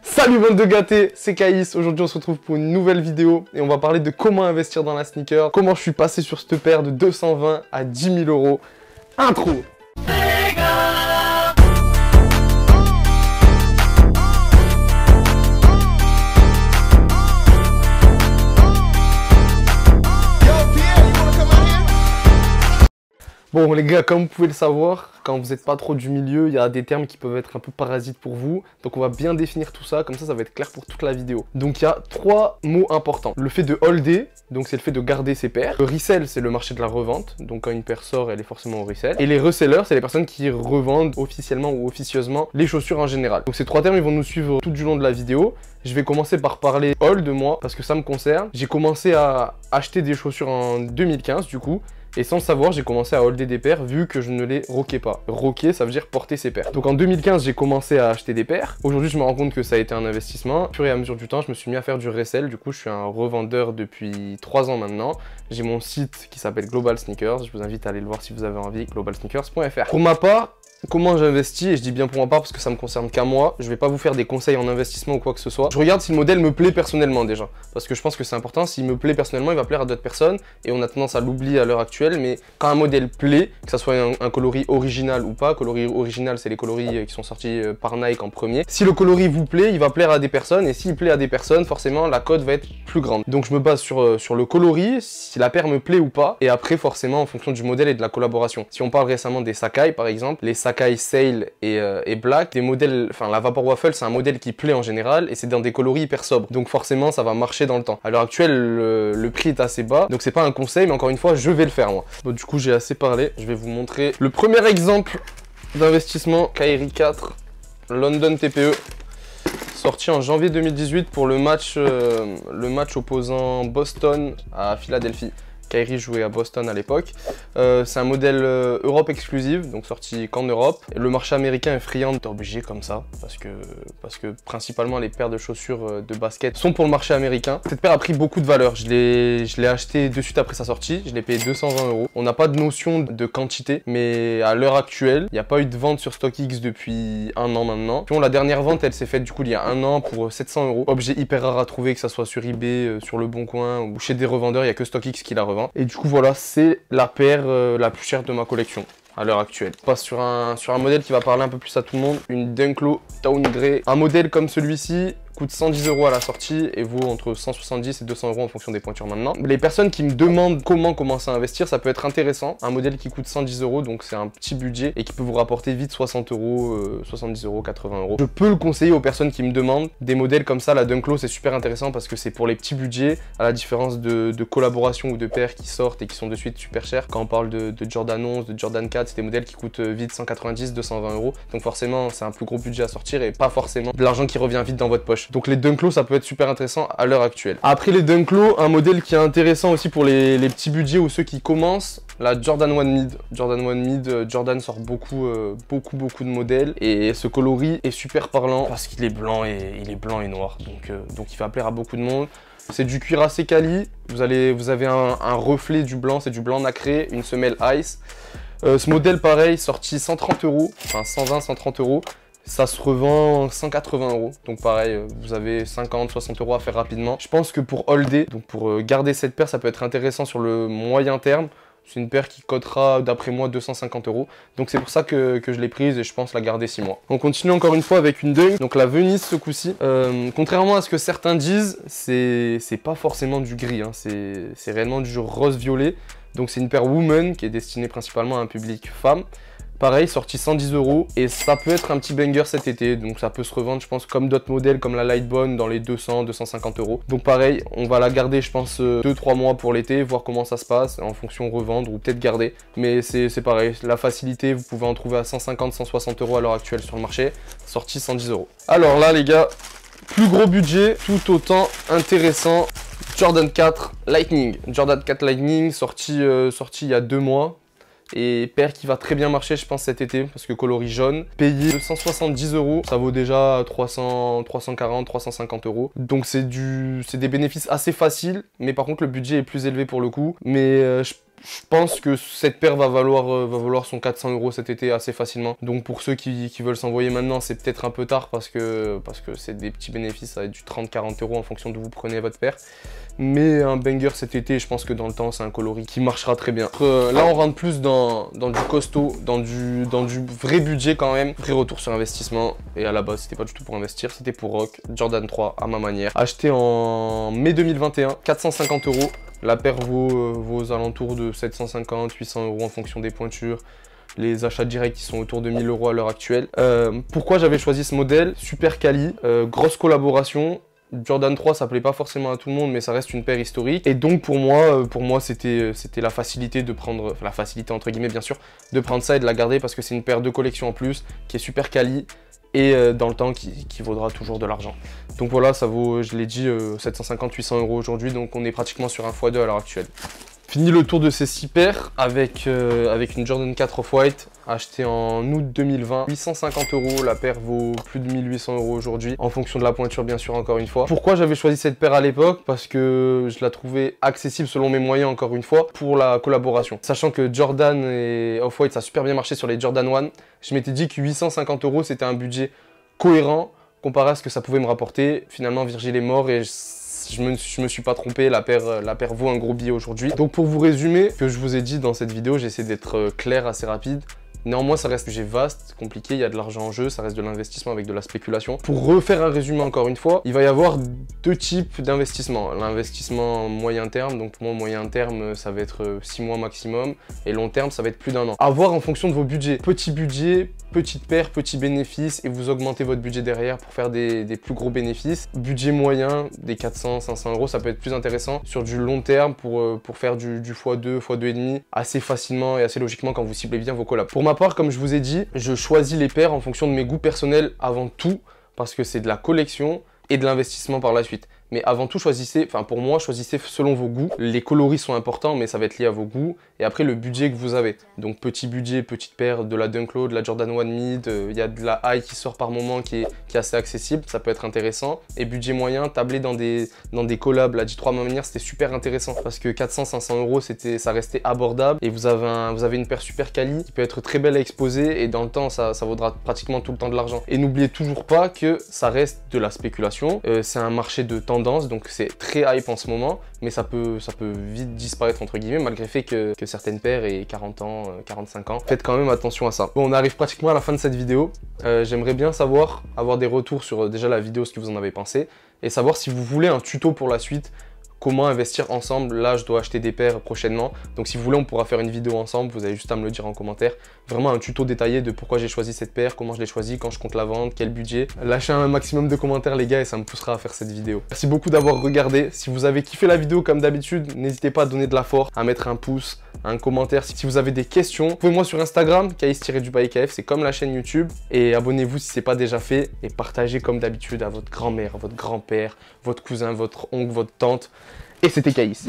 Salut bande de gâtés, c'est Caïs. Aujourd'hui on se retrouve pour une nouvelle vidéo et on va parler de comment investir dans la sneaker, comment je suis passé sur cette paire de 220 à 10 000 euros. Intro. Bon les gars, comme vous pouvez le savoir, quand vous n'êtes pas trop du milieu, il y a des termes qui peuvent être un peu parasites pour vous. Donc on va bien définir tout ça, comme ça va être clair pour toute la vidéo. Donc il y a 3 mots importants. Le fait de holder, donc c'est le fait de garder ses paires. Le resell, c'est le marché de la revente. Donc quand une paire sort, elle est forcément au resell. Et les resellers, c'est les personnes qui revendent officiellement ou officieusement les chaussures en général. Donc ces 3 termes, ils vont nous suivre tout du long de la vidéo. Je vais commencer par parler hold de moi, parce que ça me concerne. J'ai commencé à acheter des chaussures en 2015 du coup. Et sans le savoir, j'ai commencé à holder des paires vu que je ne les roquais pas. Roquer, ça veut dire porter ses paires. Donc en 2015, j'ai commencé à acheter des paires. Aujourd'hui, je me rends compte que ça a été un investissement. Au fur et à mesure du temps, je me suis mis à faire du resell. Du coup, je suis un revendeur depuis 3 ans maintenant. J'ai mon site qui s'appelle Global Sneakers. Je vous invite à aller le voir si vous avez envie, globalsneakers.fr. Pour ma part, comment j'investis, et je dis bien pour ma part parce que ça me concerne qu'à moi, je vais pas vous faire des conseils en investissement ou quoi que ce soit. Je regarde si le modèle me plaît personnellement déjà, parce que je pense que c'est important, s'il me plaît personnellement, il va plaire à d'autres personnes, et on a tendance à l'oublier à l'heure actuelle, mais quand un modèle plaît, que ça soit un coloris original ou pas, coloris original c'est les coloris qui sont sortis par Nike en premier, si le coloris vous plaît, il va plaire à des personnes, et s'il plaît à des personnes, forcément la cote va être plus grande. Donc je me base sur le coloris, si la paire me plaît ou pas, et après forcément en fonction du modèle et de la collaboration. Si on parle récemment des Sacai par exemple, les Sacai Sail et Black, des modèles, enfin la Vapor Waffle c'est un modèle qui plaît en général et c'est dans des coloris hyper sobres, donc forcément ça va marcher dans le temps. À l'heure actuelle le prix est assez bas, donc c'est pas un conseil, mais encore une fois je vais le faire moi. Bon, du coup j'ai assez parlé, je vais vous montrer le premier exemple d'investissement. Kyrie 4 London TPE, sorti en janvier 2018 pour le match opposant Boston à Philadelphie. Kyrie jouait à Boston à l'époque. C'est un modèle Europe exclusive, donc sorti qu'en Europe. Le marché américain est friand d'objets comme ça, parce que principalement les paires de chaussures de basket sont pour le marché américain. Cette paire a pris beaucoup de valeur. Je l'ai acheté de suite après sa sortie. Je l'ai payé 220 euros. On n'a pas de notion de quantité, mais à l'heure actuelle, il n'y a pas eu de vente sur StockX depuis 1 an maintenant. La dernière vente, elle s'est faite du coup il y a 1 an pour 700 euros. Objet hyper rare à trouver, que ça soit sur eBay, sur Le Bon Coin ou chez des revendeurs, il n'y a que StockX qui la revend. Et du coup voilà, c'est la paire la plus chère de ma collection à l'heure actuelle. On passe sur un modèle qui va parler un peu plus à tout le monde, une Dunklo Town Grey. Un modèle comme celui-ci coûte 110 euros à la sortie et vaut entre 170 et 200 euros en fonction des pointures maintenant. Les personnes qui me demandent comment commencer à investir, ça peut être intéressant. Un modèle qui coûte 110 euros, donc c'est un petit budget et qui peut vous rapporter vite 60 euros, 70 euros, 80 euros. Je peux le conseiller aux personnes qui me demandent. Des modèles comme ça, la Dunklo, c'est super intéressant parce que c'est pour les petits budgets, à la différence de collaborations ou de paires qui sortent et qui sont de suite super chères. Quand on parle de Jordan 11, de Jordan 4, c'est des modèles qui coûtent vite 190, 220 euros. Donc forcément, c'est un plus gros budget à sortir et pas forcément de l'argent qui revient vite dans votre poche. Donc les Dunklo, ça peut être super intéressant à l'heure actuelle. Après les Dunklo, un modèle qui est intéressant aussi pour les petits budgets ou ceux qui commencent, la Jordan 1 Mid. Jordan 1 Mid, Jordan sort beaucoup de modèles et ce coloris est super parlant parce qu'il est blanc et noir. Donc il va plaire à beaucoup de monde. C'est du cuir assez quali. Vous avez un reflet du blanc, c'est du blanc nacré, une semelle ice. Ce modèle pareil, sorti 130 euros, enfin 120, 130 euros. Ça se revend 180 euros, donc pareil, vous avez 50, 60 euros à faire rapidement. Je pense que pour holder, donc pour garder cette paire, ça peut être intéressant sur le moyen terme. C'est une paire qui coûtera, d'après moi, 250 euros. Donc c'est pour ça que je l'ai prise et je pense la garder 6 mois. On continue encore une fois avec une Dunk, donc la Venise ce coup-ci. Contrairement à ce que certains disent, c'est pas forcément du gris, hein. C'est réellement du rose-violet. Donc c'est une paire Woman qui est destinée principalement à un public femme. Pareil, sorti 110 euros et ça peut être un petit banger cet été, donc ça peut se revendre je pense comme d'autres modèles comme la Lightbone dans les 200, 250 euros. Donc pareil, on va la garder je pense 2-3 mois pour l'été, voir comment ça se passe, en fonction revendre ou peut-être garder. Mais c'est pareil, la facilité, vous pouvez en trouver à 150, 160 euros à l'heure actuelle sur le marché, sorti 110 euros. Alors là les gars, plus gros budget, tout autant intéressant, Jordan 4 Lightning. Jordan 4 Lightning sorti il y a 2 mois. Et paire qui va très bien marcher je pense cet été parce que coloris jaune. Payé 270 euros, ça vaut déjà 300, 340, 350 euros. Donc c'est des bénéfices assez faciles, mais par contre le budget est plus élevé pour le coup. Mais Je pense que cette paire va valoir son 400 € cet été assez facilement. Donc pour ceux qui veulent s'envoyer maintenant, c'est peut-être un peu tard parce que c'est des petits bénéfices, ça va être du 30-40 € en fonction d'où vous prenez votre paire. Mais un banger cet été, je pense que dans le temps, c'est un coloris qui marchera très bien. Là, on rentre plus dans du costaud, dans du vrai budget quand même. Vrai retour sur investissement. Et à la base, c'était pas du tout pour investir, c'était pour rock. Jordan 3 à ma manière. Acheté en mai 2021, 450 €. La paire vaut aux alentours de 750-800 € en fonction des pointures. Les achats directs qui sont autour de 1000 € à l'heure actuelle. Pourquoi j'avais choisi ce modèle? Super quali, grosse collaboration. Jordan 3, ça plaît pas forcément à tout le monde, mais ça reste une paire historique. Et donc pour moi c'était la facilité de prendre, enfin la facilité entre guillemets bien sûr, de prendre ça et de la garder parce que c'est une paire de collection en plus, qui est super quali et dans le temps qui vaudra toujours de l'argent. Donc voilà, ça vaut, je l'ai dit, 750-800 € aujourd'hui, donc on est pratiquement sur un x2 à l'heure actuelle. Fini le tour de ces 6 paires avec une Jordan 4 Off-White achetée en août 2020. 850 €, la paire vaut plus de 1800 € aujourd'hui, en fonction de la pointure bien sûr encore une fois. Pourquoi j'avais choisi cette paire à l'époque? Parce que je la trouvais accessible selon mes moyens encore une fois pour la collaboration. Sachant que Jordan et Off-White ça a super bien marché sur les Jordan 1, je m'étais dit que 850 € c'était un budget cohérent comparé à ce que ça pouvait me rapporter. Finalement Virgil est mort et je me suis pas trompé, la paire vaut un gros billet aujourd'hui. Donc pour vous résumer, ce que je vous ai dit dans cette vidéo, j'essaie d'être clair, assez rapide. Néanmoins, ça reste un sujet vaste, compliqué, il y a de l'argent en jeu, ça reste de l'investissement avec de la spéculation. Pour refaire un résumé encore une fois, il va y avoir deux types d'investissement. L'investissement moyen terme, donc pour moi moyen terme ça va être 6 mois maximum, et long terme ça va être plus d'1 an. À voir en fonction de vos budgets. Petit budget, petite paire, petit bénéfice, et vous augmentez votre budget derrière pour faire des plus gros bénéfices. Budget moyen, des 400-500 €, ça peut être plus intéressant. Sur du long terme, pour faire du x2, x2,5, assez facilement et assez logiquement quand vous ciblez bien vos collabs. Pour ma part, comme je vous ai dit, je choisis les paires en fonction de mes goûts personnels avant tout, parce que c'est de la collection et de l'investissement par la suite. Mais avant tout, choisissez selon vos goûts. Les coloris sont importants, mais ça va être lié à vos goûts. Et après, le budget que vous avez. Donc, petit budget, petite paire, de la Dunk Low, de la Jordan 1 Mid. Il y a de la High qui sort par moment qui est assez accessible. Ça peut être intéressant. Et budget moyen, tabler dans des collabs. La J3 à ma manière, c'était super intéressant. Parce que 400-500 €, ça restait abordable. Et vous avez une paire super quali qui peut être très belle à exposer. Et dans le temps, ça vaudra pratiquement tout le temps de l'argent. Et n'oubliez toujours pas que ça reste de la spéculation. C'est un marché de tendance. Donc c'est très hype en ce moment, mais ça peut vite disparaître entre guillemets, malgré le fait que certaines paires aient 40 ans, 45 ans. Faites quand même attention à ça. Bon, on arrive pratiquement à la fin de cette vidéo. J'aimerais bien avoir des retours sur déjà la vidéo, ce que vous en avez pensé, et savoir si vous voulez un tuto pour la suite. Comment investir ensemble. Là, je dois acheter des paires prochainement. Donc, si vous voulez, on pourra faire une vidéo ensemble. Vous avez juste à me le dire en commentaire. Vraiment un tuto détaillé de pourquoi j'ai choisi cette paire, comment je l'ai choisie, quand je compte la vendre, quel budget. Lâchez un maximum de commentaires, les gars, et ça me poussera à faire cette vidéo. Merci beaucoup d'avoir regardé. Si vous avez kiffé la vidéo comme d'habitude, n'hésitez pas à donner de la force, à mettre un pouce, un commentaire. Si vous avez des questions, trouvez-moi sur Instagram, Kaïs-KF, c'est comme la chaîne YouTube. Et abonnez-vous si ce n'est pas déjà fait. Et partagez comme d'habitude à votre grand-mère, à votre grand-père, votre cousin, votre oncle, votre tante. Et c'était Kaïs.